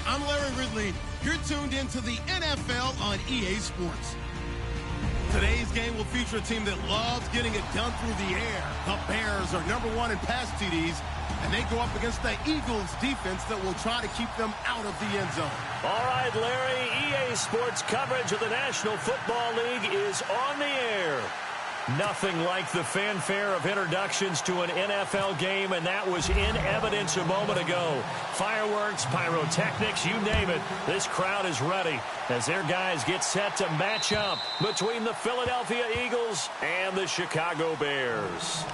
I'm Larry Ridley. You're tuned into the NFL on EA Sports. Today's game will feature a team that loves getting it done through the air. The Bears are #1 in pass TDs, and they go up against the Eagles defense that will try to keep them out of the end zone. All right, Larry, EA Sports coverage of the National Football League is on the air. Nothing like the fanfare of introductions to an NFL game, and that was in evidence a moment ago. Fireworks, pyrotechnics, you name it. This crowd is ready as their guys get set to match up between the Philadelphia Eagles and the Chicago Bears.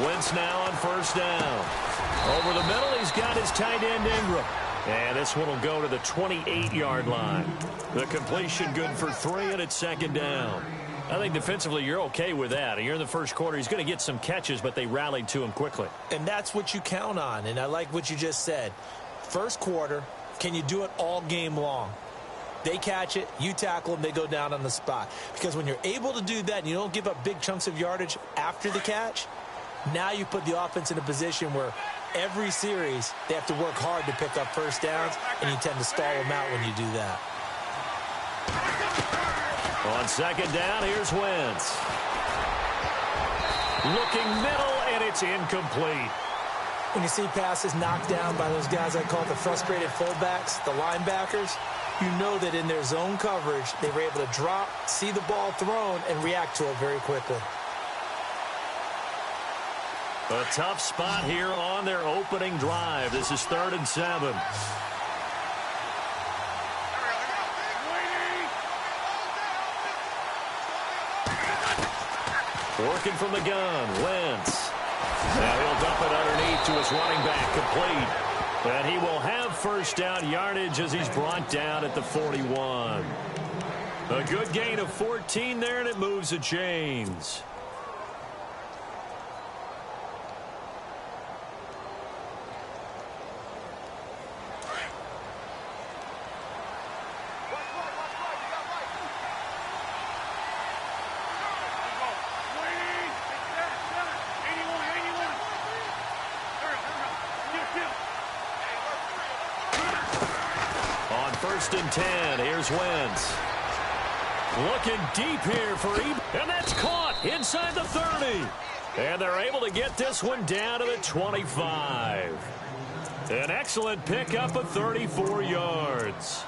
Wentz now on first down. Over the middle, he's got his tight end Ingram. And this one will go to the 28-yard line. The completion good for 3, and it's second down. I think defensively you're okay with that. You're in the first quarter. He's going to get some catches, but they rallied to him quickly. And that's what you count on, and I like what you just said. First quarter, can you do it all game long? They catch it, you tackle them, they go down on the spot. Because when you're able to do that and you don't give up big chunks of yardage after the catch, now you put the offense in a position where every series they have to work hard to pick up first downs, and you tend to stall them out when you do that. On second down, here's Wentz. Looking middle, and it's incomplete. When you see passes knocked down by those guys I call the frustrated fullbacks, the linebackers, you know that in their zone coverage, they were able to drop, see the ball thrown, and react to it very quickly. A tough spot here on their opening drive. This is 3rd and 7. Working from the gun, Wentz. Now he'll dump it underneath to his running back, complete. And he will have first down yardage as he's brought down at the 41. A good gain of 14 there, and it moves the chains. First and 10. Here's Wentz. Looking deep here for and that's caught inside the 30. And they're able to get this one down to the 25. An excellent pickup of 34 yards.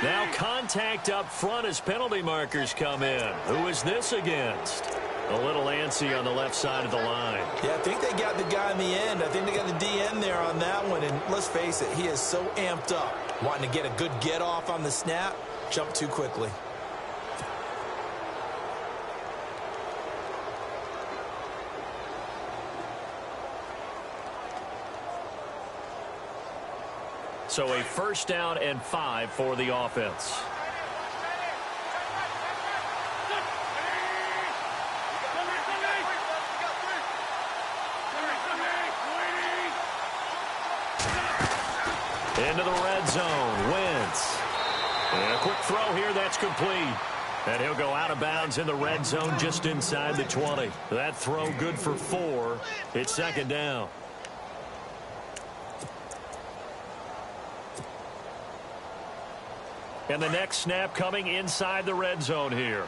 Now contact up front as penalty markers come in. Who is this against? A little antsy on the left side of the line. Yeah, I think they got the guy in the end. I think they got the DN there on that one. And let's face it, he is so amped up. Wanting to get a good get off on the snap, jump too quickly. So a first down and 5 for the offense. Into the red zone, Wentz. And a quick throw here, that's complete. And he'll go out of bounds in the red zone just inside the 20. That throw good for 4. It's second down. And the next snap coming inside the red zone here.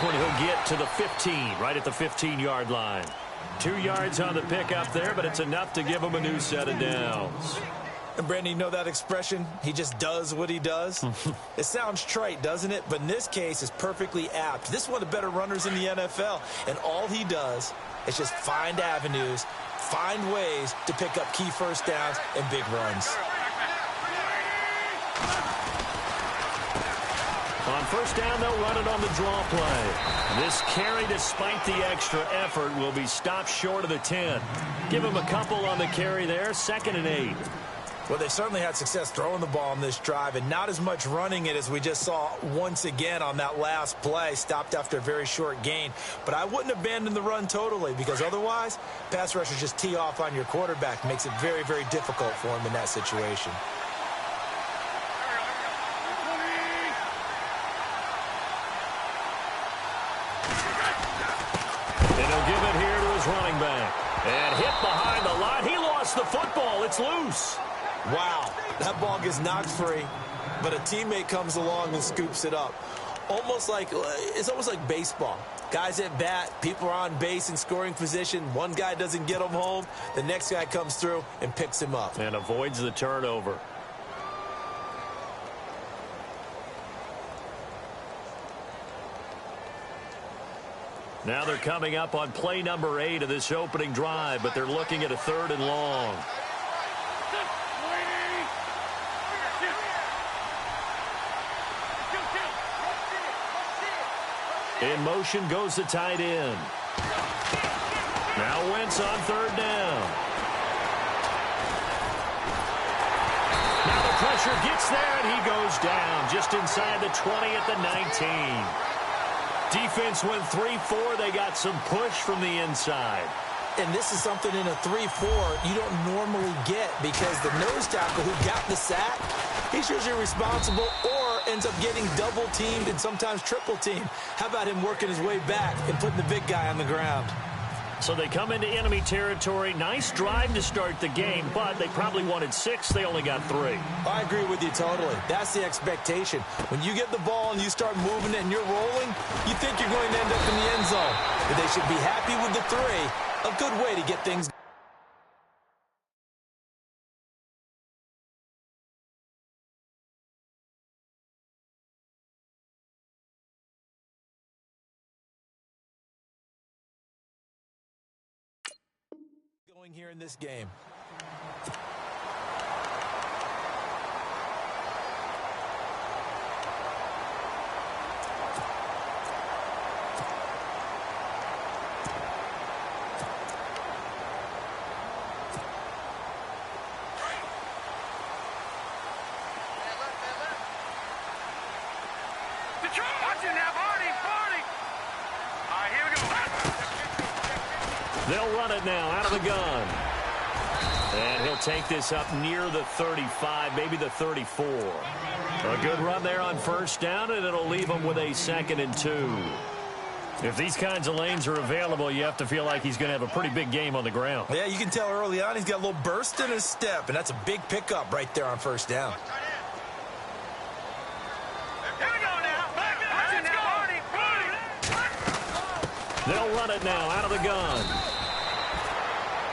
One he'll get to the 15, right at the 15-yard line. 2 yards on the pickup there, but it's enough to give him a new set of downs. And Brandon, you know that expression? He just does what he does. It sounds trite, doesn't it? But in this case, it's perfectly apt. This is one of the better runners in the NFL, and all he does is just find avenues, find ways to pick up key first downs and big runs. On first down, they'll run it on the draw play. This carry, despite the extra effort, will be stopped short of the 10. Give him a couple on the carry there, 2nd and 8. Well, they certainly had success throwing the ball on this drive, and not as much running it as we just saw once again on that last play, stopped after a very short gain. But I wouldn't abandon the run totally, because otherwise, pass rushers just tee off on your quarterback. Makes it very, very difficult for him in that situation. Running back. And hit behind the line. He lost the football. It's loose. Wow. That ball gets knocked free, but a teammate comes along and scoops it up. It's almost like baseball. Guys at bat, people are on base in scoring position. One guy doesn't get him home. The next guy comes through and picks him up. And avoids the turnover. Now they're coming up on play number 8 of this opening drive, but they're looking at a 3rd and long. In motion goes the tight end. Now Wentz on 3rd down. Now the pressure gets there, and he goes down just inside the 20 at the 19. Defense went 3-4. They got some push from the inside. And this is something in a 3-4 you don't normally get, because the nose tackle who got the sack, he's usually responsible or ends up getting double-teamed and sometimes triple-teamed. How about him working his way back and putting the big guy on the ground? So they come into enemy territory. Nice drive to start the game, but they probably wanted 6. They only got 3. I agree with you totally. That's the expectation. When you get the ball and you start moving it and you're rolling, you think you're going to end up in the end zone. But they should be happy with the 3. A good way to get things going here in this game. They'll run it now out of the gun. And he'll take this up near the 35, maybe the 34. A good run there on first down, and it'll leave him with a 2nd and 2. If these kinds of lanes are available, you have to feel like he's going to have a pretty big game on the ground. Yeah, you can tell early on he's got a little burst in his step, and that's a big pickup right there on first down. They'll run it now out of the gun.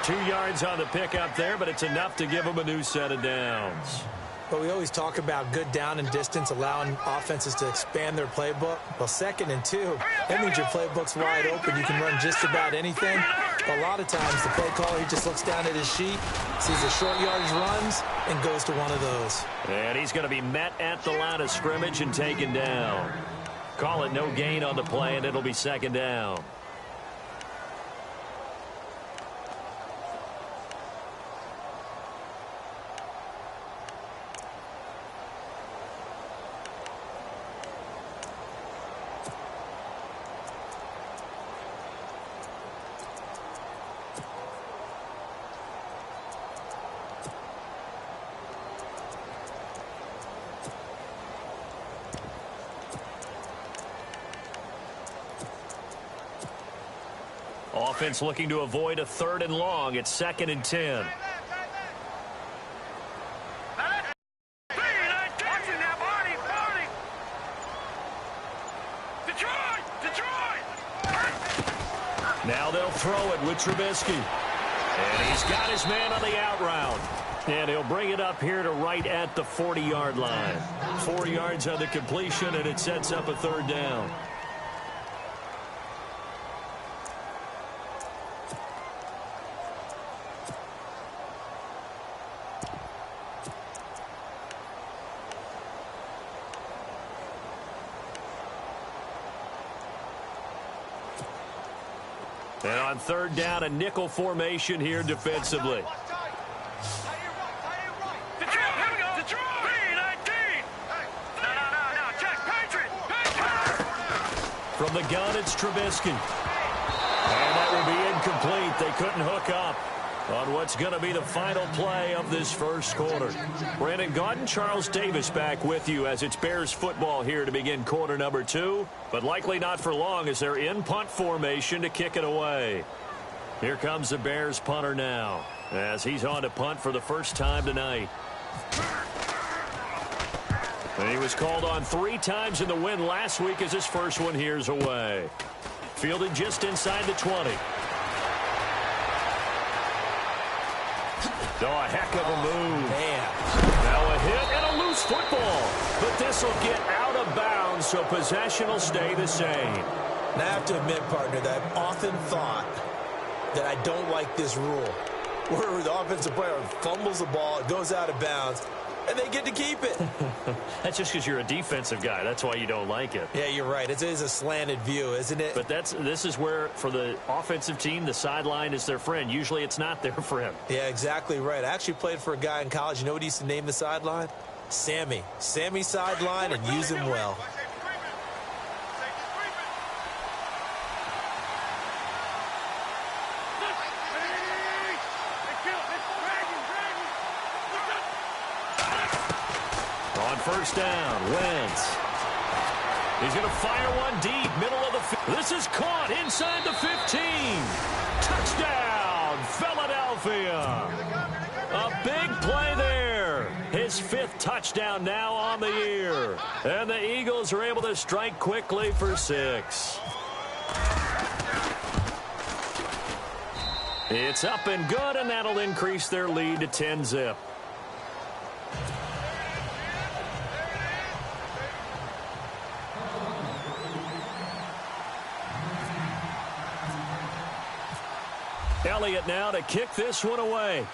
2 yards on the pickup there, but it's enough to give them a new set of downs. But we always talk about good down and distance, allowing offenses to expand their playbook. Well, 2nd and 2, that means your playbook's wide open. You can run just about anything. A lot of times, the play caller, he just looks down at his sheet, sees the short yardage runs, and goes to one of those. And he's going to be met at the line of scrimmage and taken down. Call it no gain on the play, and it'll be 2nd down. offense looking to avoid a 3rd and long. It's 2nd and 10. Now they'll throw it with Trubisky. And he's got his man on the out route. And he'll bring it up here to right at the 40-yard line. 4 yards on the completion, and it sets up a 3rd down. And on 3rd down, a nickel formation here defensively. From the gun, it's Trubisky. And that will be incomplete. They couldn't hook up on what's going to be the final play of this first quarter. Brandon Gaudin, Charles Davis back with you as it's Bears football here to begin quarter number 2. But likely not for long as they're in punt formation to kick it away. Here comes the Bears punter now as he's on to punt for the first time tonight. And he was called on 3 times in the win last week as his first one here's away. Fielded just inside the 20. Oh, a heck of a move. Man. Now a hit and a loose football. But this will get out of bounds, so possession will stay the same. And I have to admit, partner, that I've often thought that I don't like this rule, where the offensive player fumbles the ball, it goes out of bounds, and they get to keep it. That's just because you're a defensive guy. That's why you don't like it. Yeah, you're right. It is a slanted view, isn't it? But this is where, for the offensive team, the sideline is their friend. Usually it's not their friend. Yeah, exactly right. I actually played for a guy in college. You know what he used to name the sideline? Sammy. Sammy sideline, and use him well. First down, Wentz. He's going to fire one deep, middle of the field. This is caught inside the 15. Touchdown, Philadelphia. A big play there. His 5th touchdown now on the year. And the Eagles are able to strike quickly for 6. It's up and good, and that'll increase their lead to 10-zip. Elliott now to kick this one away.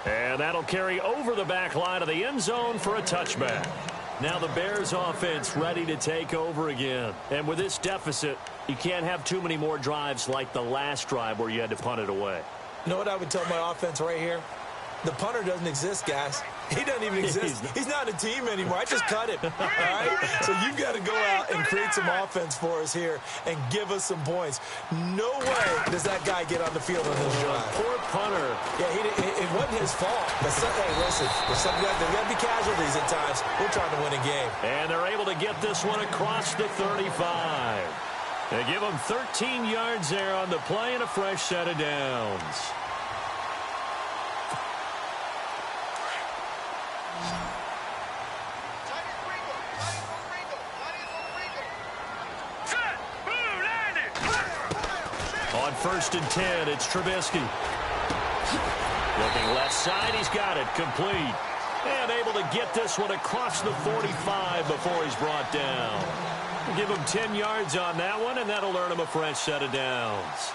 And that'll carry over the back line of the end zone for a touchback. Now the Bears offense ready to take over again. And with this deficit, you can't have too many more drives like the last drive where you had to punt it away. You know what I would tell my offense right here? The punter doesn't exist, guys. He doesn't even exist. He's not a team anymore. I just cut him. All right? So you've got to go out and create some offense for us here and give us some points. No way does that guy get on the field on this drive. Poor punter. Yeah, it wasn't his fault. But hey, listen, there's got to be casualties at times. We're trying to win a game. And they're able to get this one across the 35. They give them 13 yards there on the play and a fresh set of downs. On 1st and 10, it's Trubisky. Looking left side, he's got it, complete. And able to get this one across the 45 before he's brought down. Give him 10 yards on that one, and that'll earn him a fresh set of downs.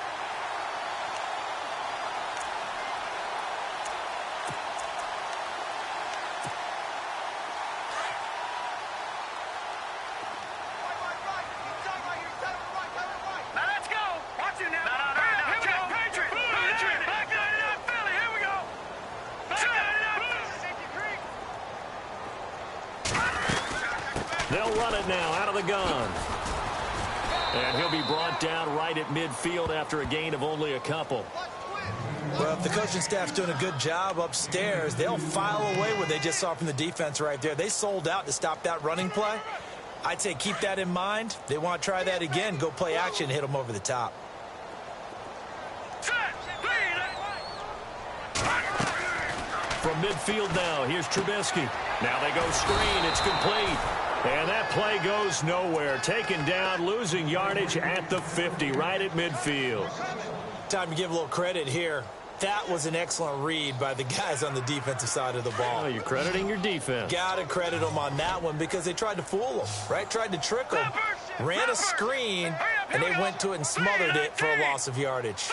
They'll run it now out of the gun. And he'll be brought down right at midfield after a gain of only a couple. Well, if the coaching staff's doing a good job upstairs, they'll file away what they just saw from the defense right there. They sold out to stop that running play. I'd say keep that in mind. They want to try that again. Go play action, hit them over the top. From midfield now, here's Trubisky. Now they go screen. It's complete. And that play goes nowhere. Taken down, losing yardage at the 50, right at midfield. Time to give a little credit here. That was an excellent read by the guys on the defensive side of the ball. Oh, you're crediting your defense. Got to credit them on that one because they tried to fool them, right? Tried to trick them, ran a screen, and they went to it and smothered it for a loss of yardage.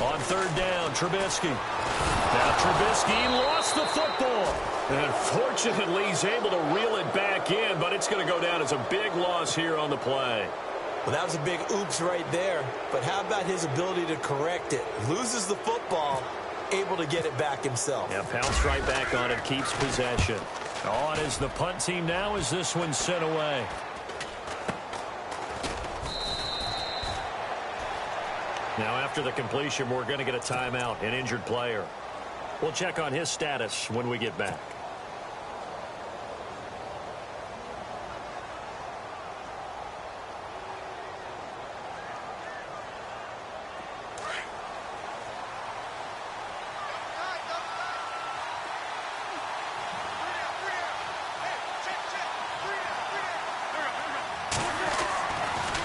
On third down, Trubisky. Now Trubisky lost the football. And fortunately, he's able to reel it back in, but it's going to go down as a big loss here on the play. Well, that was a big oops right there. But how about his ability to correct it? Loses the football, able to get it back himself. Yeah, pounced right back on it, keeps possession. On is the punt team now as this one's sent away. Now, after the completion, we're going to get a timeout, an injured player. We'll check on his status when we get back.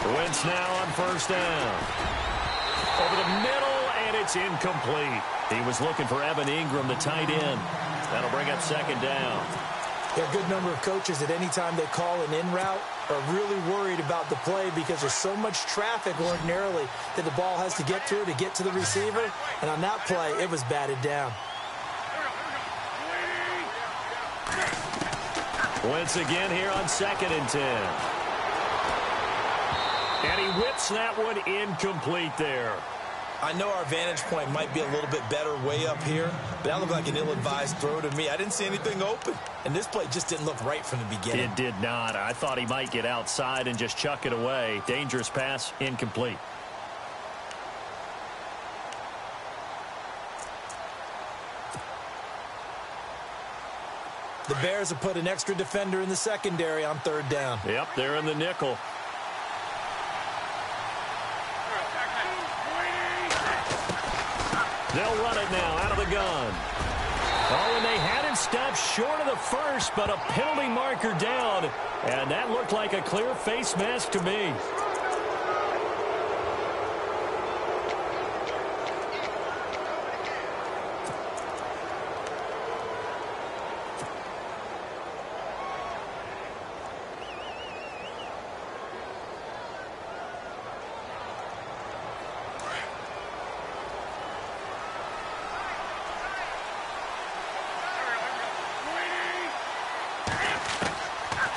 Wentz now on first down. Over the middle, and it's incomplete. He was looking for Evan Ingram, the tight end. That'll bring up second down. Yeah, a good number of coaches at any time they call an in route are really worried about the play because there's so much traffic ordinarily that the ball has to get through to get to the receiver. And on that play, it was batted down. Wentz again here on 2nd and 10. And he whips that one incomplete there. I know our vantage point might be a little bit better way up here, but that looked like an ill-advised throw to me. I didn't see anything open, and this play just didn't look right from the beginning. It did not. I thought he might get outside and just chuck it away. Dangerous pass, incomplete. The Bears have put an extra defender in the secondary on third down. Yep, they're in the nickel. They'll run it now out of the gun. Oh, and they had it stopped short of the first, but a penalty marker down. And that looked like a clear face mask to me.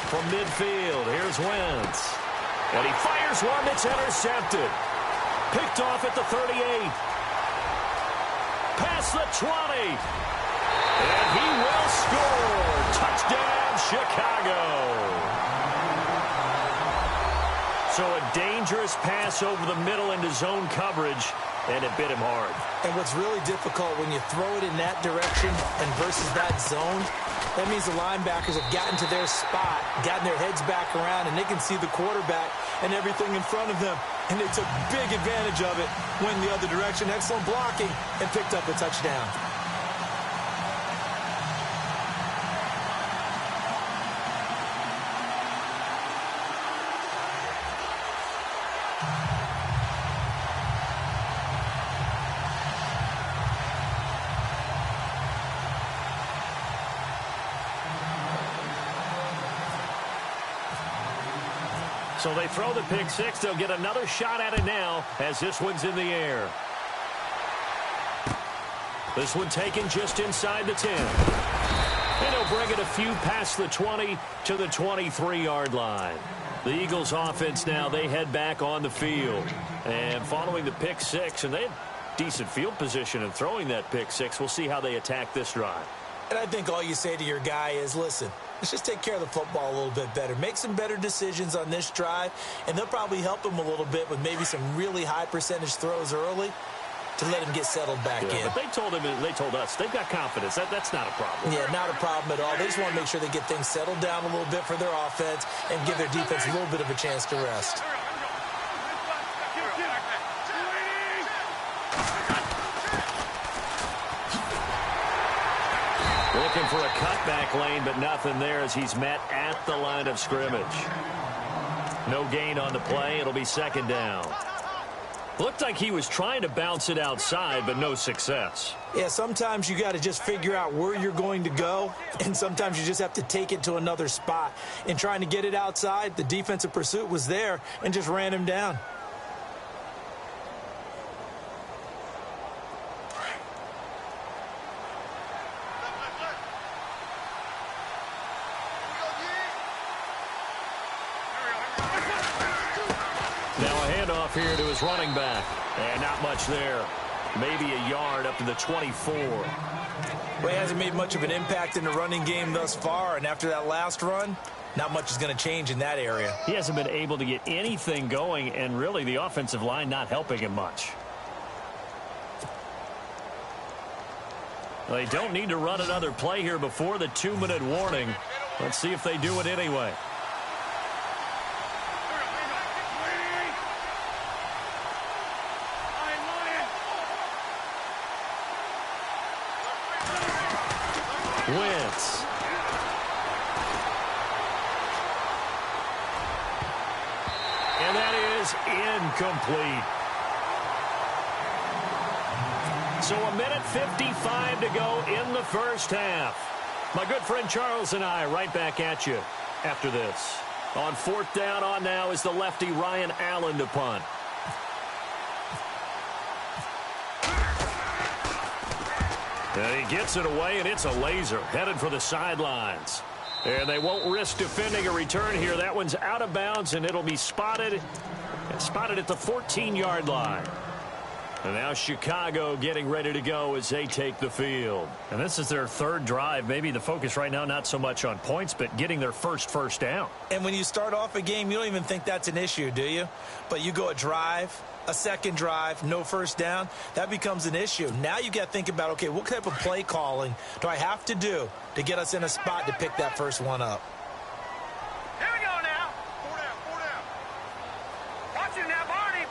From midfield, here's Wentz. And he fires one that's intercepted. Picked off at the 38. Past the 20. And he will score. Touchdown, Chicago. So a dangerous pass over the middle into zone coverage, and it bit him hard. And what's really difficult when you throw it in that direction and versus that zone, that means the linebackers have gotten to their spot, gotten their heads back around, and they can see the quarterback and everything in front of them. And they took big advantage of it, went the other direction, excellent blocking, and picked up a touchdown. So they throw the pick six. They'll get another shot at it now as this one's in the air. This one taken just inside the 10. And he'll bring it a few past the 20 to the 23-yard line. The Eagles offense now, they head back on the field. And following the pick six, and they had decent field position in throwing that pick six. We'll see how they attack this drive. And I think all you say to your guy is, listen, let's just take care of the football a little bit better. Make some better decisions on this drive, and they'll probably help them a little bit with maybe some really high percentage throws early. to let him get settled back in. But they told us they've got confidence. That's not a problem. Yeah, not a problem at all. They just want to make sure they get things settled down a little bit for their offense and give their defense a little bit of a chance to rest. Looking for a cutback lane, but nothing there as he's met at the line of scrimmage. No gain on the play. It'll be second down. Looked like he was trying to bounce it outside, but no success. Yeah, sometimes you got to just figure out where you're going to go, and sometimes you just have to take it to another spot. In trying to get it outside, the defensive pursuit was there and just ran him down. Here to his running back. And not much there. Maybe a yard up to the 24. Well, he hasn't made much of an impact in the running game thus far, and after that last run, not much is going to change in that area. He hasn't been able to get anything going, and really the offensive line not helping him much. They don't need to run another play here before the 2-minute warning. Let's see if they do it anyway. Wentz. And that is incomplete. So 1:55 to go in the first half. My good friend Charles and I right back at you after this. On fourth down, on now is the lefty Ryan Allen to punt. And he gets it away, and it's a laser headed for the sidelines. And they won't risk defending a return here. That one's out of bounds, and it'll be spotted at the 14-yard line. And now Chicago getting ready to go as they take the field. And this is their third drive. Maybe the focus right now not so much on points, but getting their first down. And when you start off a game, you don't even think that's an issue, do you? But you go a drive, a second drive, no first down, that becomes an issue. Now you got to think about, okay, what type of play calling do I have to do to get us in a spot to pick that first one up? Here we go now. Four down. Watch it now, Barney.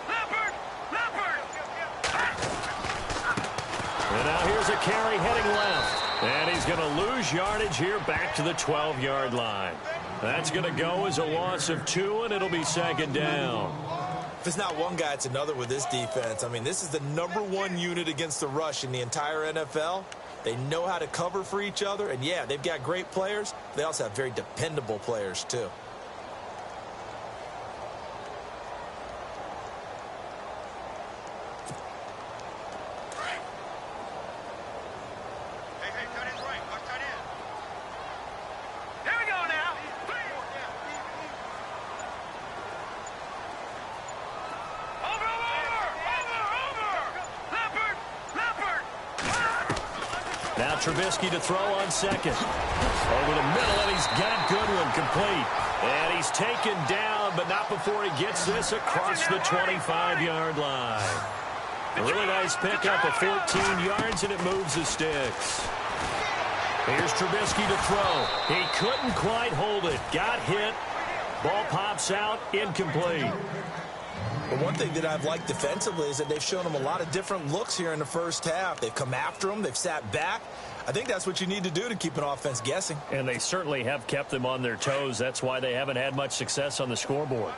Leopard. And now here's a carry heading left. And he's going to lose yardage here back to the 12-yard line. That's going to go as a loss of 2, and it'll be second down. If it's not one guy, it's another with this defense. I mean, this is the #1 unit against the rush in the entire NFL. They know how to cover for each other, and yeah, they've got great players. They also have very dependable players, too. Now Trubisky to throw on second. Over the middle, and he's got Goodwin complete. And he's taken down, but not before he gets this across the 25-yard line. A really nice pickup of 14 yards, and it moves the sticks. Here's Trubisky to throw. He couldn't quite hold it. Got hit. Ball pops out, incomplete. But one thing that I've liked defensively is that they've shown him a lot of different looks here in the first half. They've come after him. They've sat back. I think that's what you need to do to keep an offense guessing. And they certainly have kept them on their toes. That's why they haven't had much success on the scoreboard.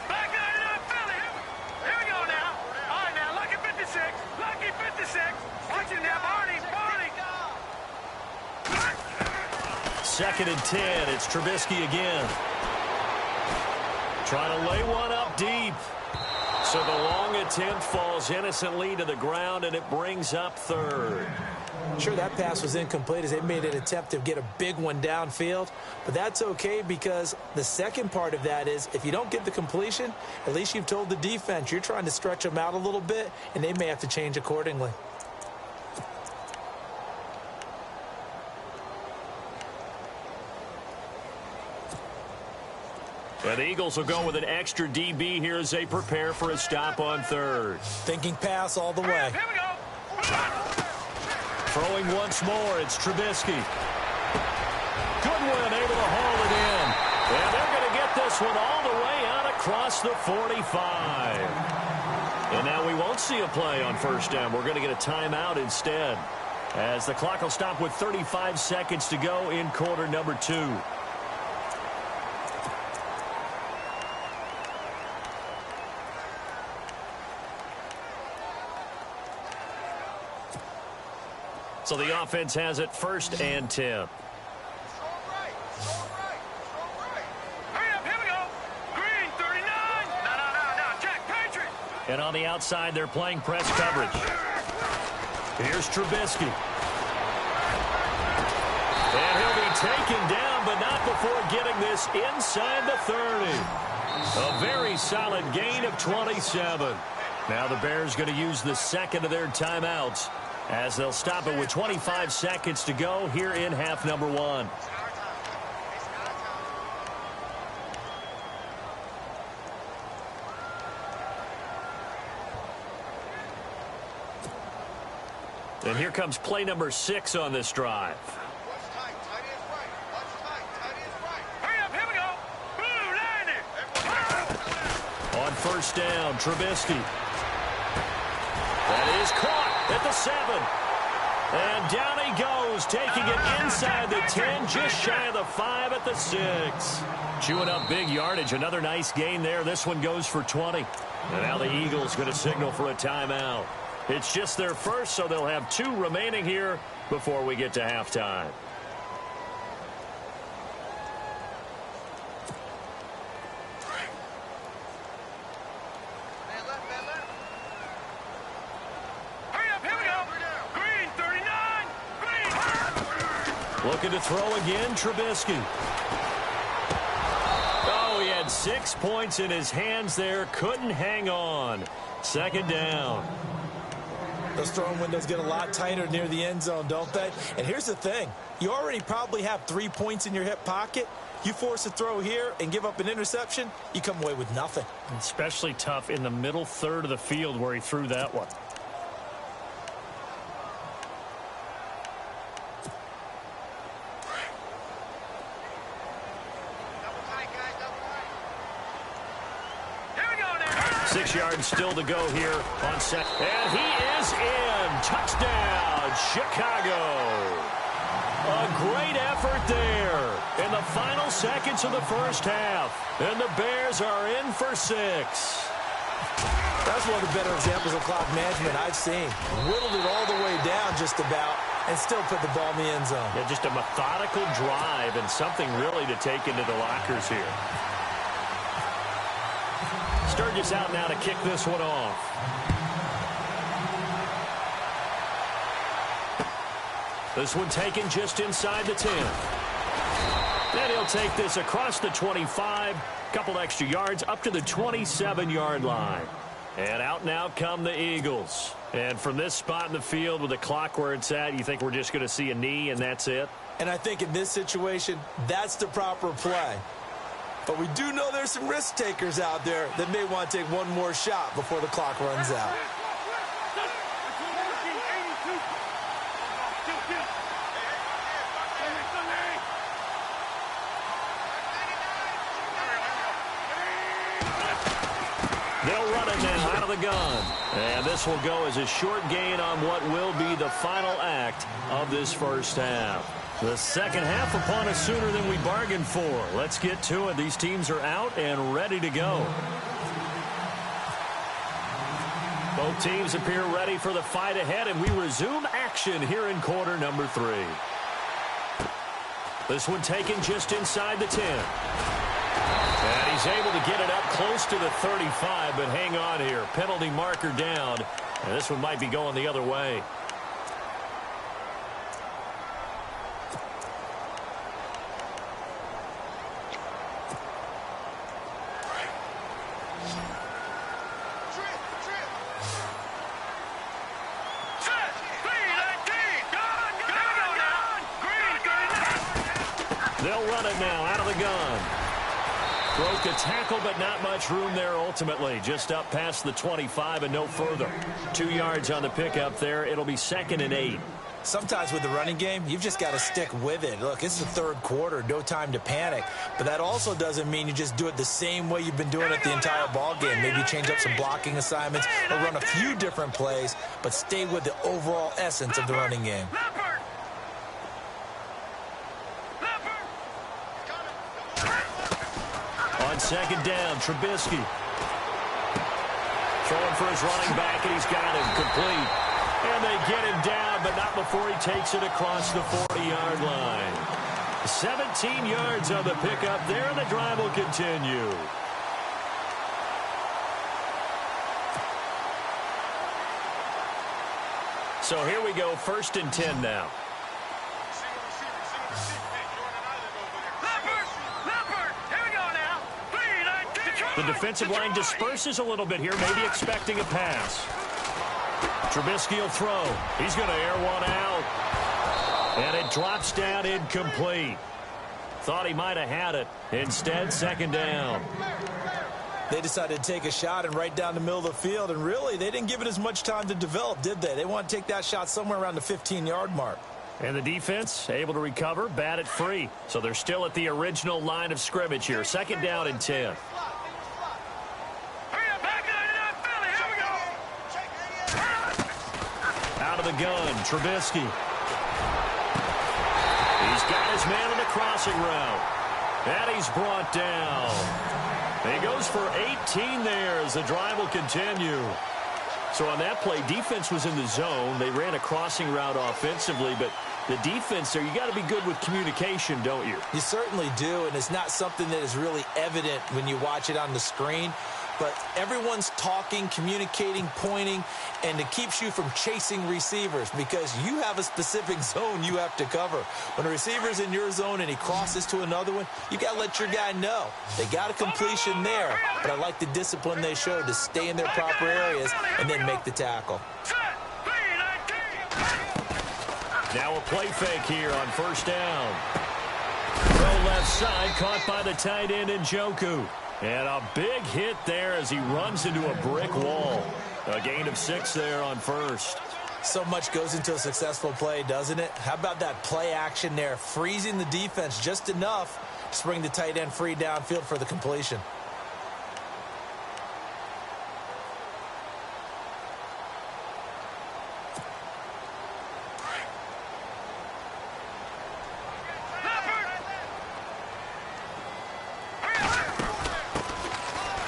Back it up, Philly. Here we go now. All right, now, lucky 56. Lucky 56. Watch it now, Barney. Second and 10. It's Trubisky again. Trying to lay one up deep. So the long attempt falls innocently to the ground, and it brings up third. Sure, that pass was incomplete as they made an attempt to get a big one downfield. But that's okay because the second part of that is if you don't get the completion, at least you've told the defense you're trying to stretch them out a little bit, and they may have to change accordingly. And the Eagles will go with an extra DB here as they prepare for a stop on third. Thinking pass all the way. Here we go. Throwing once more, it's Trubisky. Goodwin able to haul it in. And they're going to get this one all the way out across the 45. And now we won't see a play on first down. We're going to get a timeout instead, as the clock will stop with 35 seconds to go in quarter number 2. So the offense has it 1st and 10. Hurry up, here we go. Green, 39. No. Jack, Patriot. And on the outside, they're playing press coverage. Here's Trubisky. And he'll be taken down, but not before getting this inside the 30. A very solid gain of 27. Now the Bears going to use the second of their timeouts, as they'll stop it with 25 seconds to go here in half number 1. And here comes play number 6 on this drive. Hurry up, here we go. Blue, line it. On first down, Trubisky. That is caught at the 7. And down he goes, taking it inside the 10, just shy of the 5 at the 6. Chewing up big yardage. Another nice gain there. This one goes for 20. And now the Eagles going to signal for a timeout. It's just their first, so they'll have 2 remaining here before we get to halftime. Looking to throw again, Trubisky. Oh, he had 6 points in his hands there. Couldn't hang on. 2nd down. Those throwing windows get a lot tighter near the end zone, don't they? And here's the thing. You already probably have 3 points in your hip pocket. You force a throw here and give up an interception, you come away with nothing. Especially tough in the middle third of the field where he threw that one. Here we go now. 6 yards still to go here on set. And he is in. Touchdown, Chicago. A great effort there in the final seconds of the first half. And the Bears are in for 6. That's one of the better examples of clock management I've seen. Whittled it all the way down just about and still put the ball in the end zone. Yeah, just a methodical drive and something really to take into the lockers here. Sturgis out now to kick this one off. This one taken just inside the 10. Then he'll take this across the 25, couple extra yards up to the 27-yard line. And out now come the Eagles. And from this spot in the field with the clock where it's at, you think we're just going to see a knee and that's it? And I think in this situation, that's the proper play. But we do know there's some risk takers out there that may want to take one more shot before the clock runs out. They'll run it now out of the gun. And this will go as a short gain on what will be the final act of this first half. The second half upon us sooner than we bargained for. Let's get to it. These teams are out and ready to go. Both teams appear ready for the fight ahead, and we resume action here in quarter number 3. This one taken just inside the 10. And he's able to get it up close to the 35, but hang on here. Penalty marker down, and this one might be going the other way. They'll run it now out of the gun. Broke a tackle, but not much room there ultimately. Just up past the 25 and no further. 2 yards on the pickup there. It'll be 2nd and 8. Sometimes with the running game, you've just got to stick with it. Look, it's the third quarter, no time to panic. But that also doesn't mean you just do it the same way you've been doing it the entire ball game. Maybe change up some blocking assignments or run a few different plays, but stay with the overall essence of the running game. On 2nd down, Trubisky. Throwing for his running back, and he's got him complete. And they get him down, but not before he takes it across the 40-yard line. 17 yards on the pickup there, and the drive will continue. So here we go, 1st and 10 now. The defensive line disperses a little bit here, maybe expecting a pass. Trubisky will throw. He's going to air one out. And it drops down incomplete. Thought he might have had it. Instead, 2nd down. They decided to take a shot and right down the middle of the field, and really, they didn't give it as much time to develop, did they? They want to take that shot somewhere around the 15-yard mark. And the defense able to recover, bat it free. So they're still at the original line of scrimmage here. 2nd down and 10. Out of the gun, Trubisky. He's got his man on the crossing route. And he's brought down. He goes for 18 there as the drive will continue. So on that play, defense was in the zone. They ran a crossing route offensively, but the defense there, you got to be good with communication, don't you? You certainly do, and it's not something that is really evident when you watch it on the screen. But everyone's talking, communicating, pointing, and it keeps you from chasing receivers because you have a specific zone you have to cover. When a receiver's in your zone and he crosses to another one, you got to let your guy know. They got a completion there, but I like the discipline they showed to stay in their proper areas and then make the tackle. Now a play fake here on 1st down. Throw left side, caught by the tight end Njoku. And a big hit there as he runs into a brick wall. A gain of 6 there on 1st. So much goes into a successful play, doesn't it? How about that play action there, freezing the defense just enough to bring the tight end free downfield for the completion.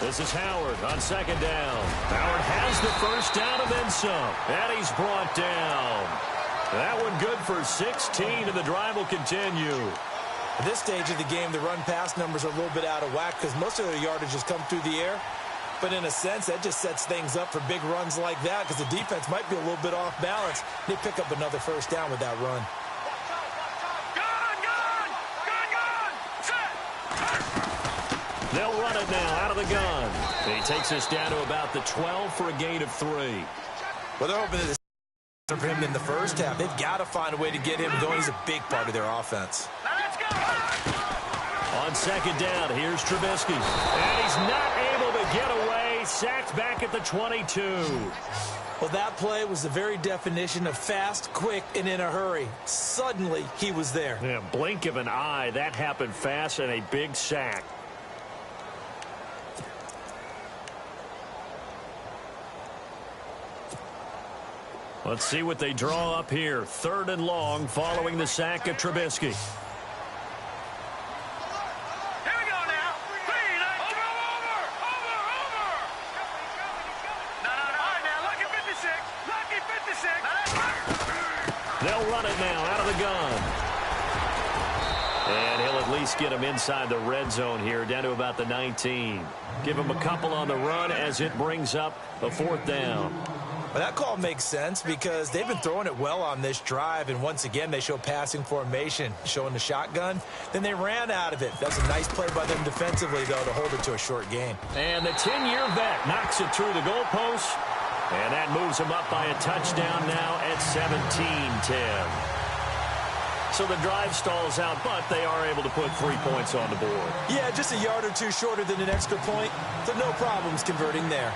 This is Howard on 2nd down. Howard has the 1st down and then some. And he's brought down. That one good for 16, and the drive will continue. At this stage of the game, the run-pass numbers are a little bit out of whack because most of their yardage has come through the air. But in a sense, that just sets things up for big runs like that because the defense might be a little bit off balance. They pick up another 1st down with that run. They'll run it now out of the gun. He takes us down to about the 12 for a gain of 3. Well, they're hoping that for him in the first half. They've got to find a way to get him going. He's a big part of their offense. On 2nd down, here's Trubisky. And he's not able to get away. Sacked back at the 22. Well, that play was the very definition of fast, quick, and in a hurry. Suddenly, he was there. Yeah, blink of an eye. That happened fast and a big sack. Let's see what they draw up here. 3rd and long following the sack of Trubisky. Here we go now. Over. No. All right, now, lucky 56. They'll run it now out of the gun. And he'll at least get him inside the red zone here, down to about the 19. Give him a couple on the run as it brings up a 4th down. Well, that call makes sense because they've been throwing it well on this drive, and once again, they show passing formation, showing the shotgun. Then they ran out of it. That's a nice play by them defensively, though, to hold it to a short gain. And the 10-year vet knocks it through the goalpost, and that moves him up by a touchdown now at 17-10. So the drive stalls out, but they are able to put 3 points on the board. Yeah, just a yard or two shorter than an extra point, so no problems converting there.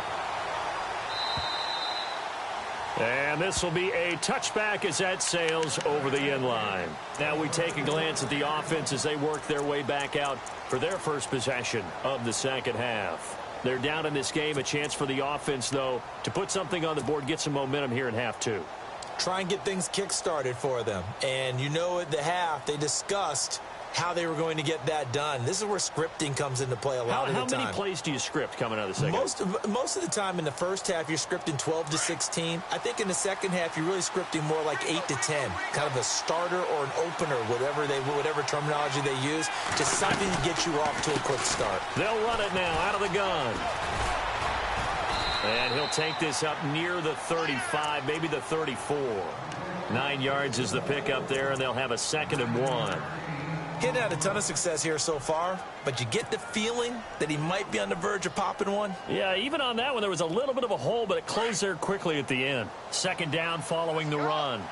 And this will be a touchback as that sails over the end line. Now we take a glance at the offense as they work their way back out for their first possession of the second half. They're down in this game. A chance for the offense, though, to put something on the board, get some momentum here in half two. Try and get things kick-started for them. And you know at the half, they discussed how they were going to get that done. This is where scripting comes into play a lot of the time. How many plays do you script coming out of the second half? Most of the time in the first half, you're scripting 12 to 16. I think in the second half, you're really scripting more like 8 to 10. Kind of a starter or an opener, whatever terminology they use. Just something to get you off to a quick start. They'll run it now out of the gun. And he'll take this up near the 35, maybe the 34. 9 yards is the pickup there, and they'll have a 2nd and 1. Getting had a ton of success here so far, but you get the feeling that he might be on the verge of popping one. Yeah, even on that one, there was a little bit of a hole, but it closed there quickly at the end. 2nd down following the run.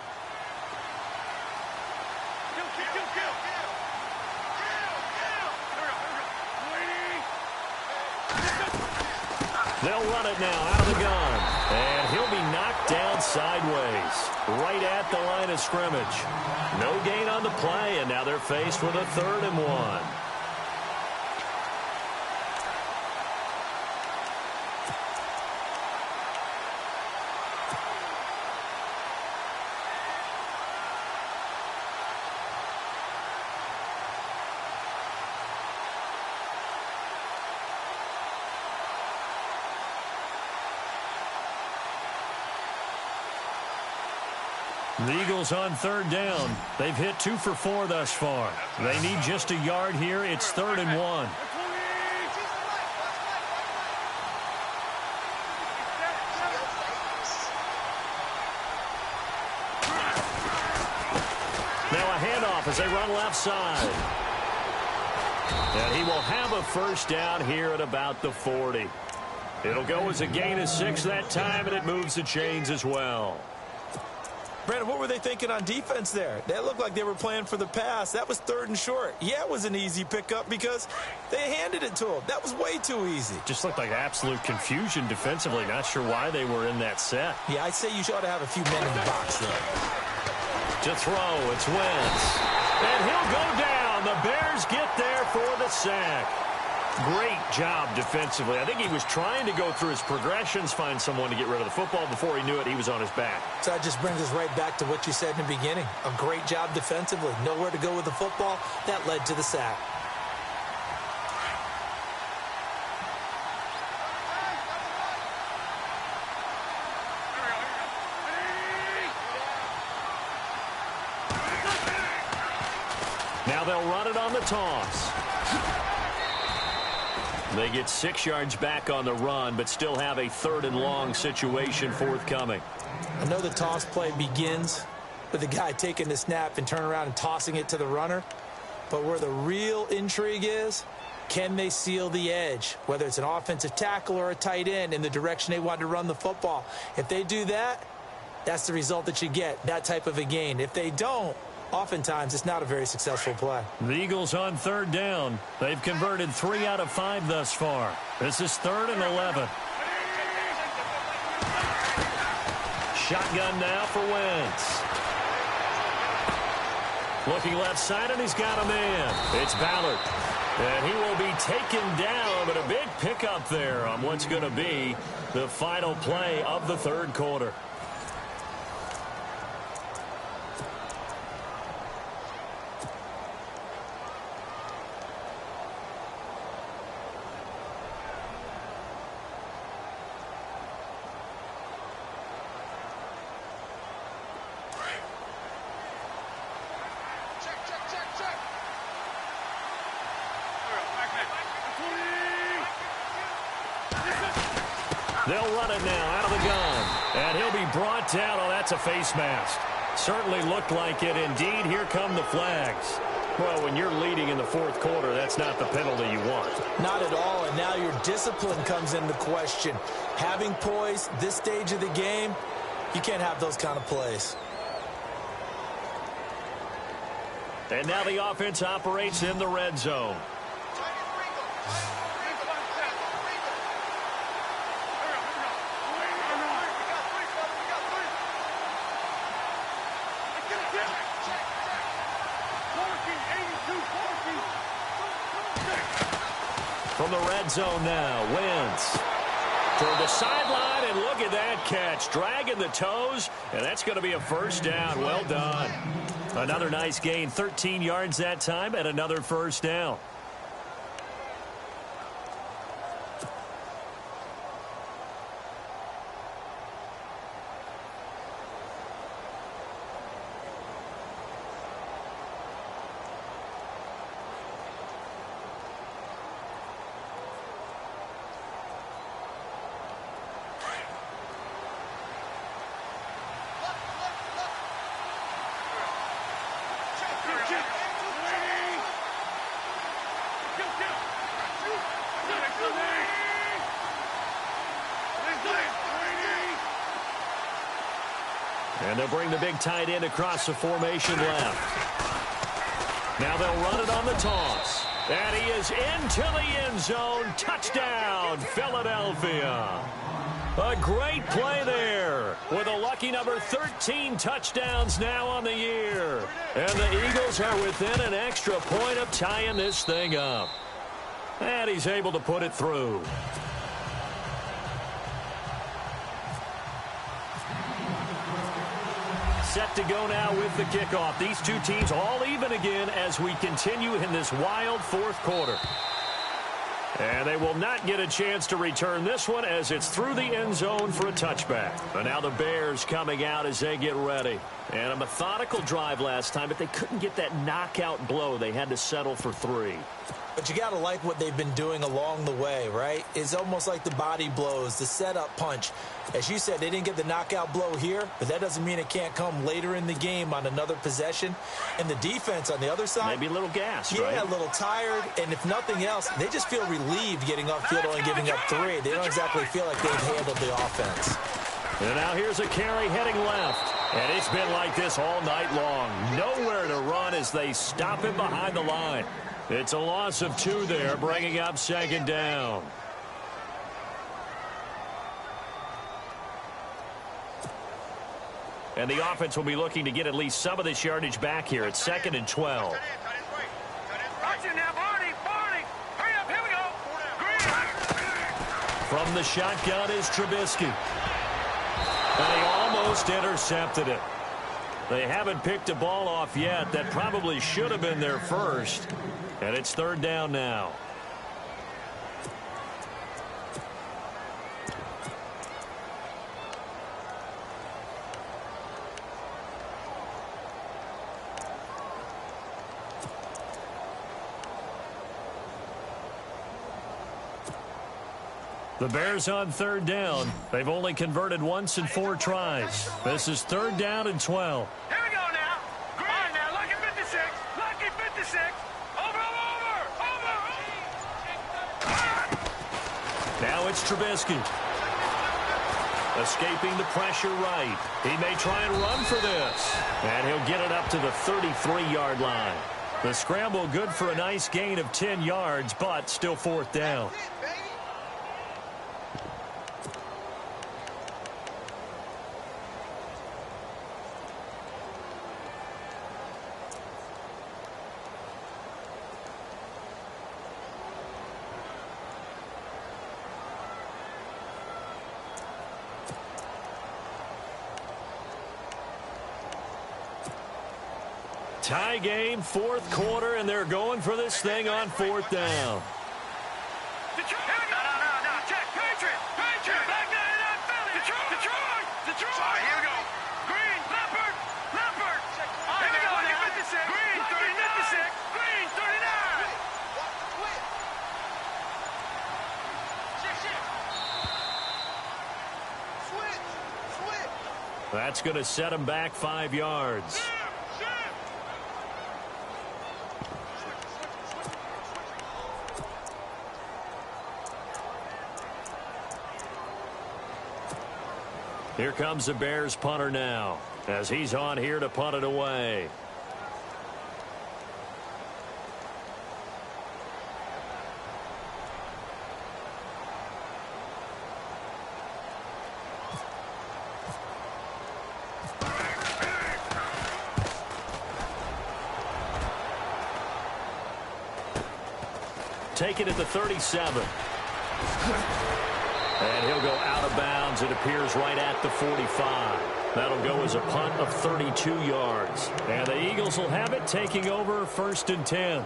They'll run it now out of the gun. And he'll be knocked down sideways, right at the line of scrimmage. No gain on the play, and now they're faced with a 3rd and 1. The Eagles on 3rd down. They've hit 2 for 4 thus far. They need just a yard here. It's 3rd and 1. Now a handoff as they run left side. And he will have a 1st down here at about the 40. It'll go as a gain of 6 that time, and it moves the chains as well. Brandon, what were they thinking on defense there? That looked like they were playing for the pass. That was 3rd and short. Yeah, it was an easy pickup because they handed it to him. That was way too easy. Just looked like absolute confusion defensively. Not sure why they were in that set. Yeah, I'd say you ought to have a few men in the box there. To throw, it's Wentz. And he'll go down. The Bears get there for the sack. Great job defensively. I think he was trying to go through his progressions, find someone to get rid of the football. Before he knew it, he was on his back. So that just brings us right back to what you said in the beginning. A great job defensively. Nowhere to go with the football. That led to the sack. Now they'll run it on the toss. They get 6 yards back on the run, but still have a 3rd and long situation forthcoming. I know the toss play begins with the guy taking the snap and turning around and tossing it to the runner. But where the real intrigue is, can they seal the edge? Whether it's an offensive tackle or a tight end in the direction they want to run the football. If they do that, that's the result that you get, that type of a gain. If they don't, oftentimes it's not a very successful play. The Eagles on 3rd down. They've converted 3 out of 5 thus far. This is 3rd and 11. Shotgun now for Wentz. Looking left side, and he's got a man. It's Ballard. And he will be taken down, but a big pickup there on what's going to be the final play of the 3rd quarter. They'll run it now out of the gun. And he'll be brought down. Oh, that's a face mask. Certainly looked like it. Indeed, here come the flags. Well, when you're leading in the 4th quarter, that's not the penalty you want. Not at all, and now your discipline comes into question. Having poise this stage of the game, you can't have those kind of plays. And now the offense operates in the red zone. From the red zone now, Wentz toward the sideline, and look at that catch. Dragging the toes, and that's going to be a first down. Well done. Another nice gain, 13 yards that time, and another first down. And they'll bring the big tight end across the formation left. Now they'll run it on the toss. And he is into the end zone. Touchdown, Philadelphia. A great play there with a lucky number 13 touchdowns now on the year. And the Eagles are within an extra point of tying this thing up. And he's able to put it through. Set to go now with the kickoff. These two teams all even again as we continue in this wild fourth quarter. And they will not get a chance to return this one as it's through the end zone for a touchback. And now the Bears coming out as they get ready. And a methodical drive last time, but they couldn't get that knockout blow. They had to settle for 3. But you got to like what they've been doing along the way, right? It's almost like the body blows, the setup punch. As you said, they didn't get the knockout blow here, but that doesn't mean it can't come later in the game on another possession. And the defense on the other side, maybe a little gassed, yeah, right? A little tired. And if nothing else, they just feel relieved getting off field only giving up 3. They don't exactly feel like they've handled the offense. And now here's a carry heading left. And it's been like this all night long. Nowhere to run as they stop him behind the line. It's a loss of 2 there, bringing up second down. And the offense will be looking to get at least some of this yardage back here at 2nd and 12. Watch it now, Barney. Hurry up, here we go. From the shotgun is Trubisky. And he almost intercepted it. They haven't picked a ball off yet. That probably should have been their first. And it's 3rd down now. The Bears on 3rd down. They've only converted once in 4 tries. This is 3rd down and 12. Here we go now. All right, now, lucky 56. Lucky 56. Over. Now it's Trubisky. Escaping the pressure right. He may try and run for this. And he'll get it up to the 33-yard line. The scramble good for a nice gain of 10 yards, but still 4th down. Tie game, 4th quarter, and they're going for this thing on 4th down. Detroit. No. Check. Patriot. Back there in that Philly. Detroit. All right, here we go. Green. Leopard. Here we go now. 56. Green. 56. Green. 39. Switch. That's going to set him back 5 yards. Here comes the Bears punter now as he's on here to punt it away. Take it at the 37. And he'll go out of bounds. It appears right at the 45. That'll go as a punt of 32 yards. And the Eagles will have it, taking over 1st and 10.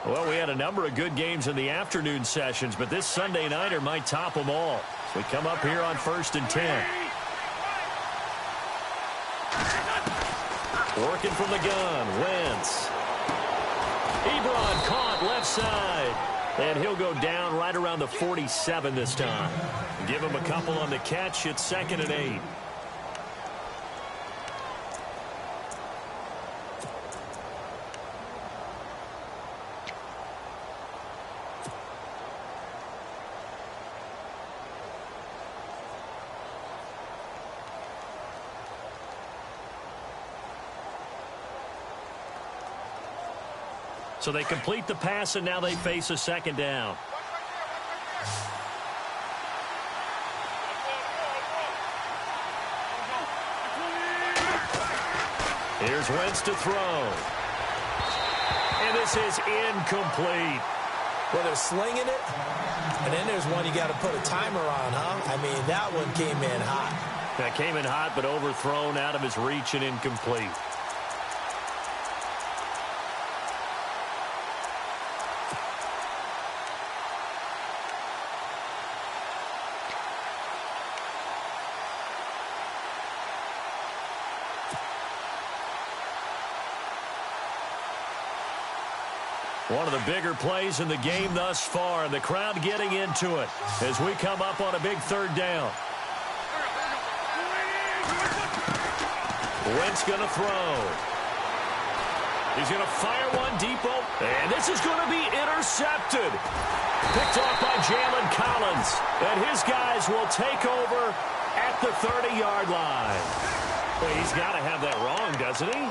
Well, we had a number of good games in the afternoon sessions, but this Sunday nighter might top them all. So we come up here on 1st and 10. Working from the gun, Wentz. Ebron caught left side. And he'll go down right around the 47 this time. Give him a couple on the catch. It's 2nd and 8. So they complete the pass, and now they face a 2nd down. Here's Wentz to throw. And this is incomplete. Well, they're slinging it, and then there's one you got to put a timer on, huh? I mean, that one came in hot. That came in hot, but overthrown, out of his reach, and incomplete. One of the bigger plays in the game thus far. The crowd getting into it as we come up on a big 3rd down. Wentz going to throw. He's going to fire one deep open. And this is going to be intercepted. Picked off by Jalen Collins. And his guys will take over at the 30-yard line. Well, he's got to have that wrong, doesn't he?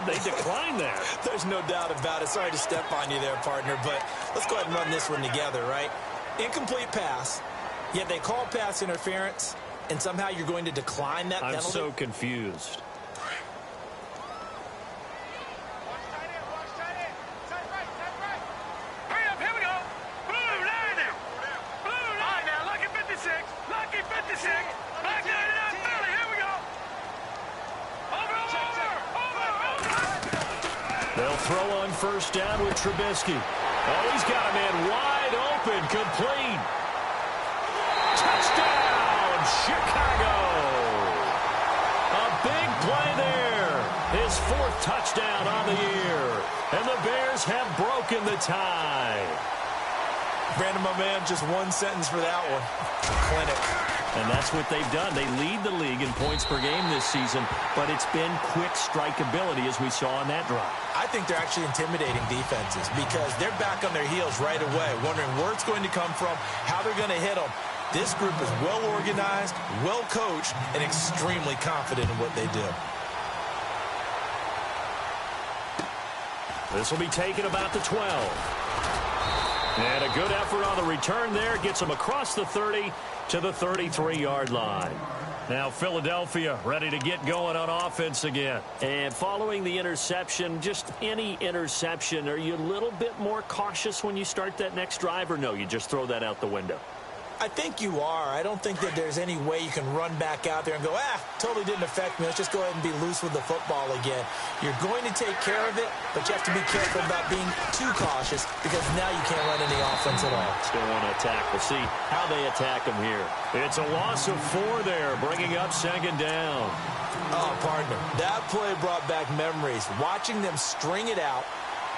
They declined that. There's no doubt about it. Sorry to step on you there, partner, but let's go ahead and run this one together, right? Incomplete pass, yet they call pass interference, and somehow you're going to decline that penalty? I'm so confused. Hurry up, here we go. Blue line there. Blue line now. Lucky 56. Lucky 56. Back there to that Philly. Here we go. They'll throw on 1st down with Trubisky. Oh, he's got a man wide open, complete. Touchdown, Chicago. A big play there. His 4th touchdown on the year. And the Bears have broken the tie. Brandon, my man, just one sentence for that one. Clinic. And that's what they've done. They lead the league in points per game this season, but it's been quick strikeability as we saw on that drive. I think they're actually intimidating defenses because they're back on their heels right away, wondering where it's going to come from, how they're going to hit them. This group is well organized, well coached, and extremely confident in what they do. This will be taken about the 12. And a good effort on the return there. Gets them across the 30 to the 33-yard line. Now Philadelphia ready to get going on offense again. And following the interception, just any interception, are you a little bit more cautious when you start that next drive, or no, you just throw that out the window? I think you are. I don't think that there's any way you can run back out there and go, totally didn't affect me. Let's just go ahead and be loose with the football again. You're going to take care of it, but you have to be careful about being too cautious because now you can't run any offense at all. Still want to attack. We'll see how they attack them here. It's a loss of 4 there, bringing up 2nd down. Oh, partner, that play brought back memories. Watching them string it out,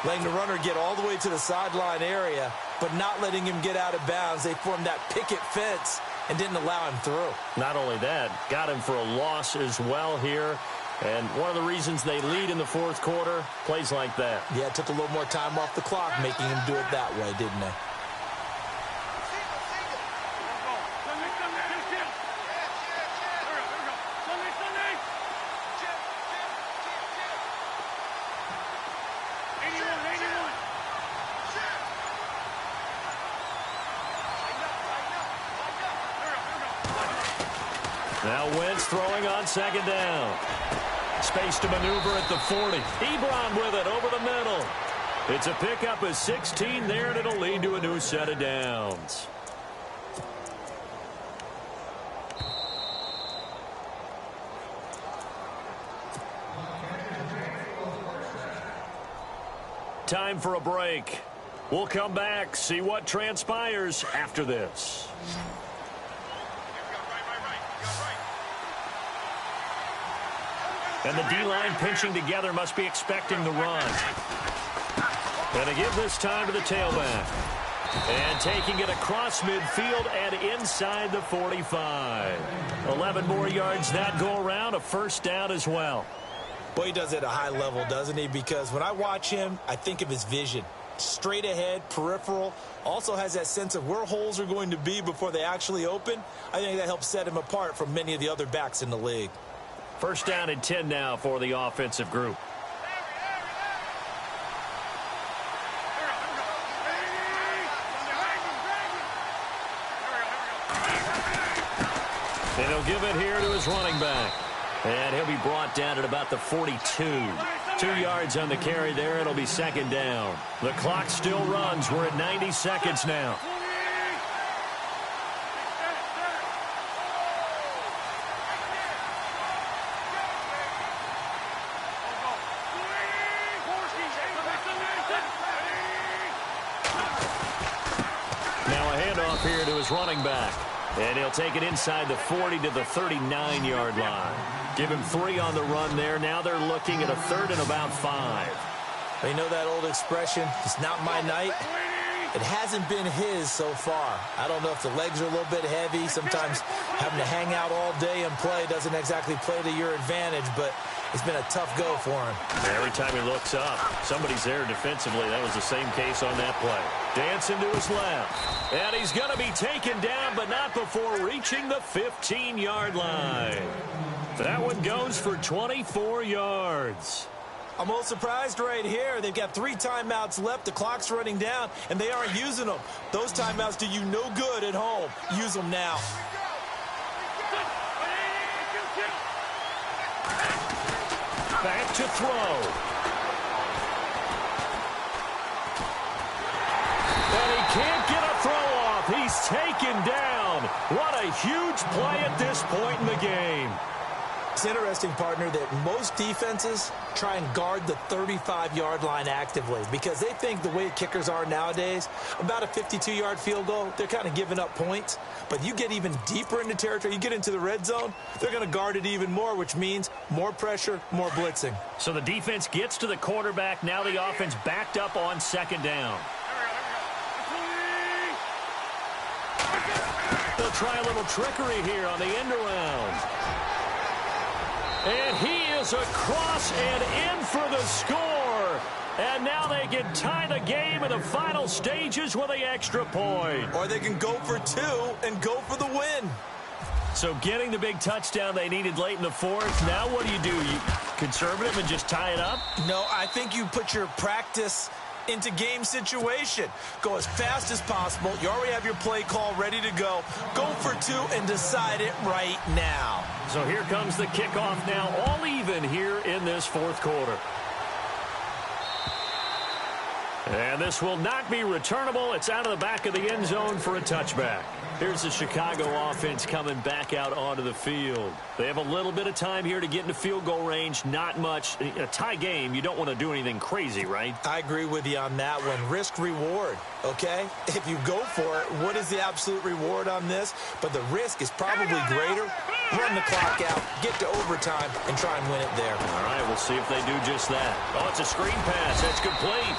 letting the runner get all the way to the sideline area, but not letting him get out of bounds. They formed that picket fence and didn't allow him through. Not only that, got him for a loss as well here. And one of the reasons they lead in the 4th quarter, plays like that. Yeah, it took a little more time off the clock, making him do it that way, didn't they? Now Wentz throwing on second down. Space to maneuver at the 40. Ebron with it over the middle. It's a pickup of 16 there, and it'll lead to a new set of downs. Time for a break. We'll come back, see what transpires after this. And the D-line pinching together must be expecting the run. And they give this time to the tailback. And taking it across midfield and inside the 45. 11 more yards that go around, a first down as well. Well, he does it at a high level, doesn't he? Because when I watch him, I think of his vision. Straight ahead, peripheral, also has that sense of where holes are going to be before they actually open. I think that helps set him apart from many of the other backs in the league. First down and 10 now for the offensive group. And he'll give it here to his running back. And he'll be brought down at about the 42. 2 yards on the carry there. It'll be second down. The clock still runs. We're at 90 seconds now. Now a handoff here to his running back. And he'll take it inside the 40 to the 39-yard line. Give him 3 on the run there. Now they're looking at a 3rd and about 5. You know that old expression, it's not my night? It hasn't been his so far. I don't know if the legs are a little bit heavy. Sometimes having to hang out all day and play doesn't exactly play to your advantage, but it's been a tough go for him. Every time he looks up, somebody's there defensively. That was the same case on that play. Dancing to his left. And he's going to be taken down, but not before reaching the 15-yard line. That one goes for 24 yards. I'm a little surprised right here. They've got 3 timeouts left. The clock's running down, and they aren't using them. Those timeouts do you no good at home. Use them now. Back to throw. And he can't get a throw off. He's taken down. What a huge play at this point in the game. It's interesting, partner, that most defenses try and guard the 35-yard line actively because they think the way kickers are nowadays, about a 52-yard field goal, they're kind of giving up points. But you get even deeper into territory, you get into the red zone, they're going to guard it even more, which means more pressure, more blitzing. So the defense gets to the quarterback. Now the offense backed up on second down. They'll try a little trickery here on the end around. And he is across and in for the score. And now they can tie the game in the final stages with the extra point. Or they can go for 2 and go for the win. So getting the big touchdown they needed late in the 4th. Now what do? You conservative and just tie it up? No, I think you put your practice into game situation. Go as fast as possible. You already have your play call ready to go. Go for 2 and decide it right now. So here comes the kickoff now, all even here in this 4th quarter. And this will not be returnable. It's out of the back of the end zone for a touchback. Here's the Chicago offense coming back out onto the field. They have a little bit of time here to get into field goal range. Not much. A tie game, you don't want to do anything crazy, right? I agree with you on that one. Risk reward, okay? If you go for it, what is the absolute reward on this? But the risk is probably greater. Run the clock out, get to overtime, and try and win it there. All right, we'll see if they do just that. Oh, it's a screen pass. That's complete.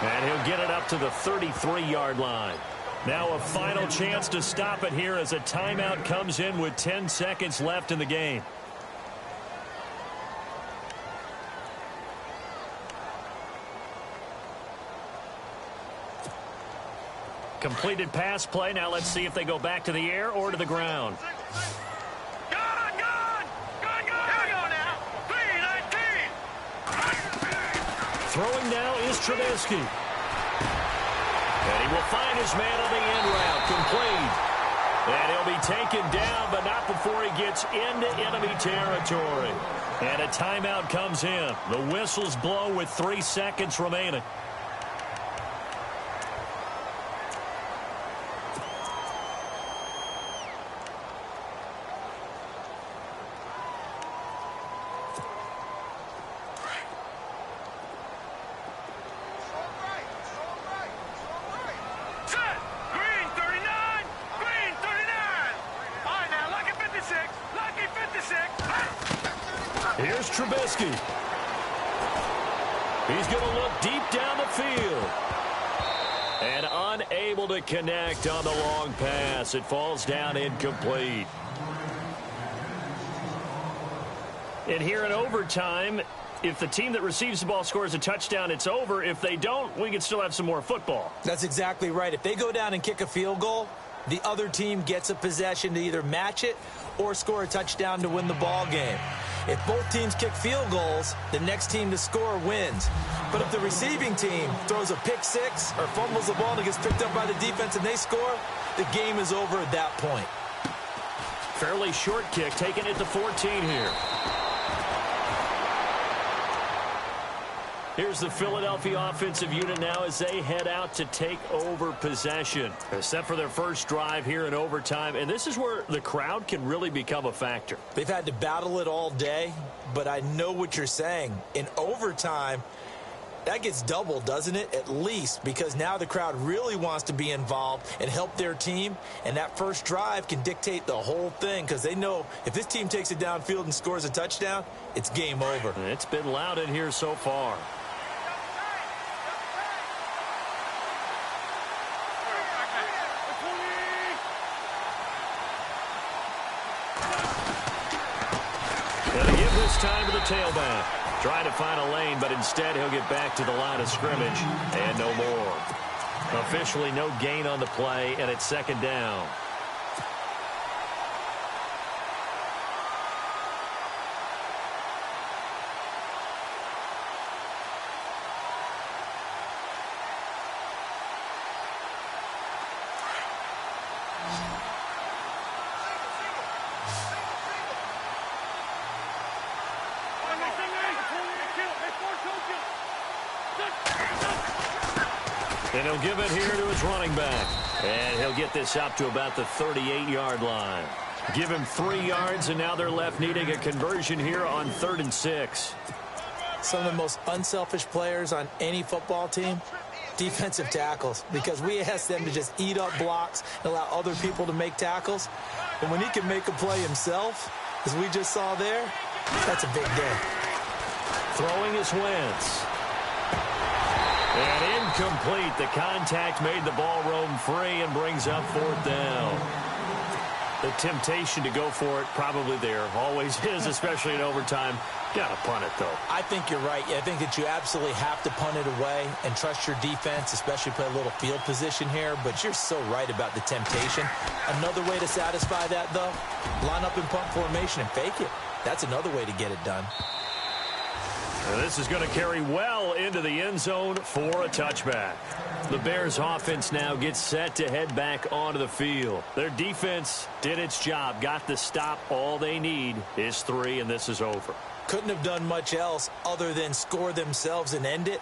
And he'll get it up to the 33-yard line. Now a final chance to stop it here as a timeout comes in with 10 seconds left in the game. Completed pass play. Now let's see if they go back to the air or to the ground. Throwing now is Trubisky. And he will find his man on the end route. Complete. And he'll be taken down, but not before he gets into enemy territory. And a timeout comes in. The whistles blow with 3 seconds remaining. Here's Trubisky. He's going to look deep down the field. And unable to connect on the long pass. It falls down incomplete. And here in overtime, if the team that receives the ball scores a touchdown, it's over. If they don't, we can still have some more football. That's exactly right. If they go down and kick a field goal, the other team gets a possession to either match it or score a touchdown to win the ball game. If both teams kick field goals, the next team to score wins. But if the receiving team throws a pick six or fumbles the ball and it gets picked up by the defense and they score, the game is over at that point. Fairly short kick, taking it to 14 here. Here's the Philadelphia offensive unit now as they head out to take over possession. They're set for their first drive here in overtime, and this is where the crowd can really become a factor. They've had to battle it all day, but I know what you're saying. In overtime, that gets doubled, doesn't it? At least, because now the crowd really wants to be involved and help their team, and that first drive can dictate the whole thing because they know if this team takes it downfield and scores a touchdown, it's game over. It's been loud in here so far. Time to the tailback. Trying to find a lane, but instead he'll get back to the line of scrimmage and no more. Officially no gain on the play, and it's second down. And he'll give it here to his running back. And he'll get this up to about the 38-yard line. Give him 3 yards, and now they're left needing a conversion here on 3rd and 6. Some of the most unselfish players on any football team, defensive tackles, because we ask them to just eat up blocks and allow other people to make tackles. But when he can make a play himself, as we just saw there, that's a big day. Throwing is Wentz. And incomplete. The contact made the ball roam free and brings up 4th down. The temptation to go for it probably there. Always is, especially in overtime. Got to punt it, though. I think you're right. I think that you absolutely have to punt it away and trust your defense, especially play a little field position here. But you're so right about the temptation. Another way to satisfy that, though, line up in punt formation and fake it. That's another way to get it done. And this is going to carry well into the end zone for a touchback. The Bears offense now gets set to head back onto the field. Their defense did its job, got the stop. All they need is 3, and this is over. Couldn't have done much else other than score themselves and end it.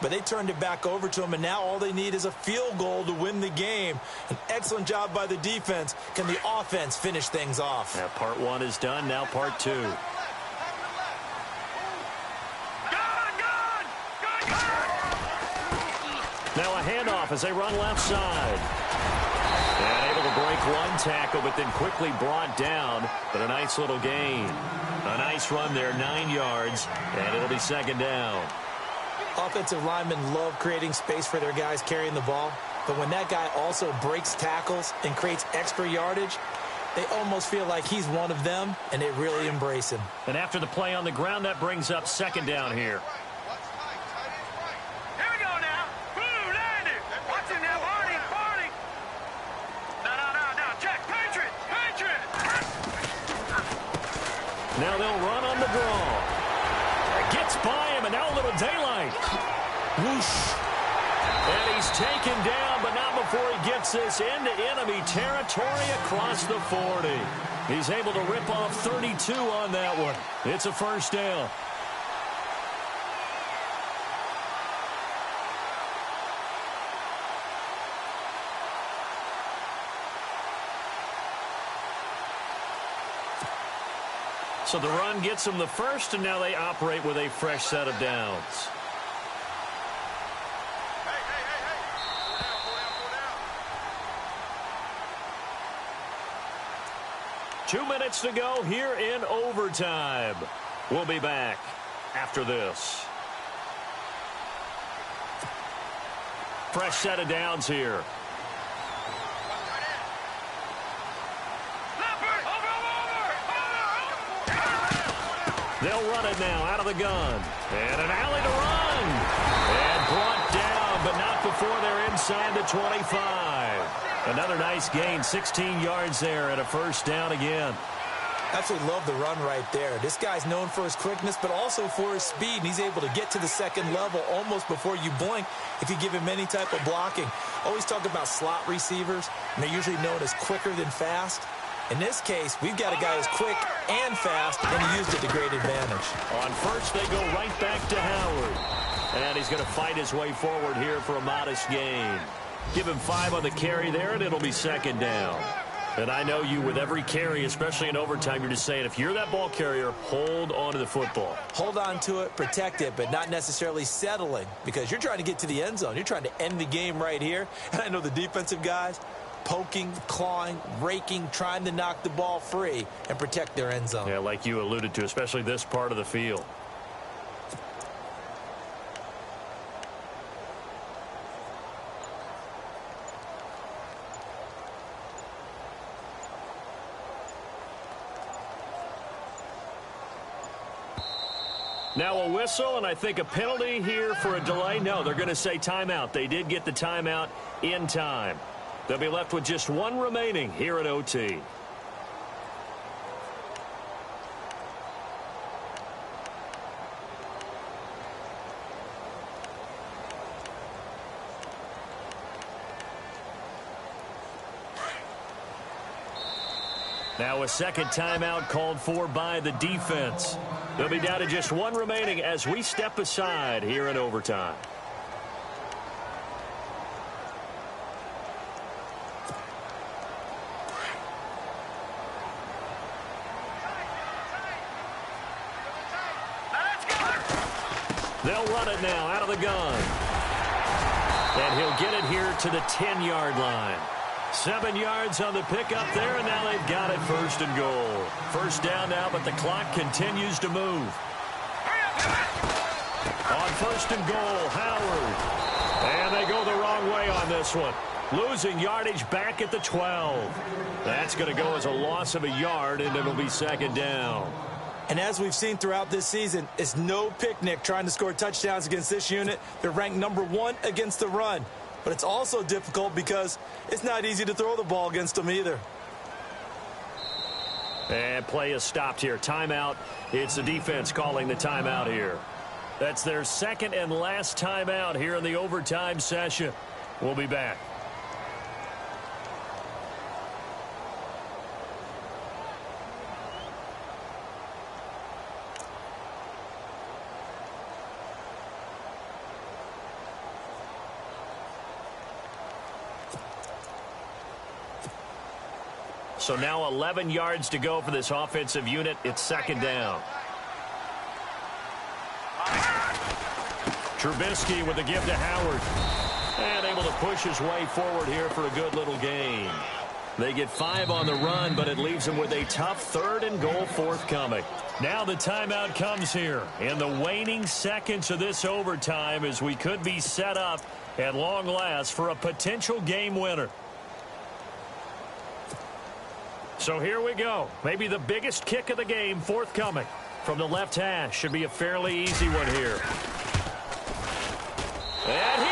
But they turned it back over to them, and now all they need is a field goal to win the game. An excellent job by the defense. Can the offense finish things off? Now part 1 is done, now part 2. Now a handoff as they run left side. And able to break one tackle, but then quickly brought down. But a nice little gain. A nice run there, 9 yards, and it'll be second down. Offensive linemen love creating space for their guys carrying the ball. But when that guy also breaks tackles and creates extra yardage, they almost feel like he's one of them, and they really embrace him. And after the play on the ground, that brings up second down here. Now they'll run on the draw. Gets by him, and now a little daylight. Whoosh. And he's taken down, but not before he gets this into enemy territory across the 40. He's able to rip off 32 on that one. It's a first down. So the run gets them the first, and now they operate with a fresh set of downs. Hey, 2 minutes to go here in overtime. We'll be back after this. Fresh set of downs here. They'll run it now out of the gun. And an alley to run. And brought down, but not before they're inside the 25. Another nice gain, 16 yards there and a first down again. Absolutely love the run right there. This guy's known for his quickness, but also for his speed. And he's able to get to the second level almost before you blink if you give him any type of blocking. Always talk about slot receivers, and they're usually known as quicker than fast. In this case, we've got a guy who's quick and fast, and he used it to great advantage. On first, they go right back to Howard. And he's going to fight his way forward here for a modest gain. Give him 5 on the carry there, and it'll be second down. And I know you, with every carry, especially in overtime, you're just saying, if you're that ball carrier, hold on to the football. Hold on to it, protect it, but not necessarily settling, because you're trying to get to the end zone. You're trying to end the game right here. And I know the defensive guys, poking, clawing, raking, trying to knock the ball free and protect their end zone. Yeah, like you alluded to, especially this part of the field. Now a whistle, and I think a penalty here for a delay. No, they're going to say timeout. They did get the timeout in time. They'll be left with just one remaining here at OT. Now a second timeout called for by the defense. They'll be down to just one remaining as we step aside here in overtime. They'll run it now out of the gun. And he'll get it here to the 10-yard line. 7 yards on the pickup there, and now they've got it first and goal. First down now, but the clock continues to move. On first and goal, Howard. And they go the wrong way on this one. Losing yardage back at the 12. That's going to go as a loss of a yard, and it'll be second down. And as we've seen throughout this season, it's no picnic trying to score touchdowns against this unit. They're ranked #1 against the run. But it's also difficult because it's not easy to throw the ball against them either. And play is stopped here. Timeout. It's the defense calling the timeout here. That's their second and last timeout here in the overtime session. We'll be back. So now 11 yards to go for this offensive unit. It's second down. Trubisky with the give to Howard. And able to push his way forward here for a good little gain. They get 5 on the run, but it leaves them with a tough 3rd and goal forthcoming. Now the timeout comes here in the waning seconds of this overtime as we could be set up at long last for a potential game winner. So here we go. Maybe the biggest kick of the game forthcoming from the left hash. Should be a fairly easy one here. And he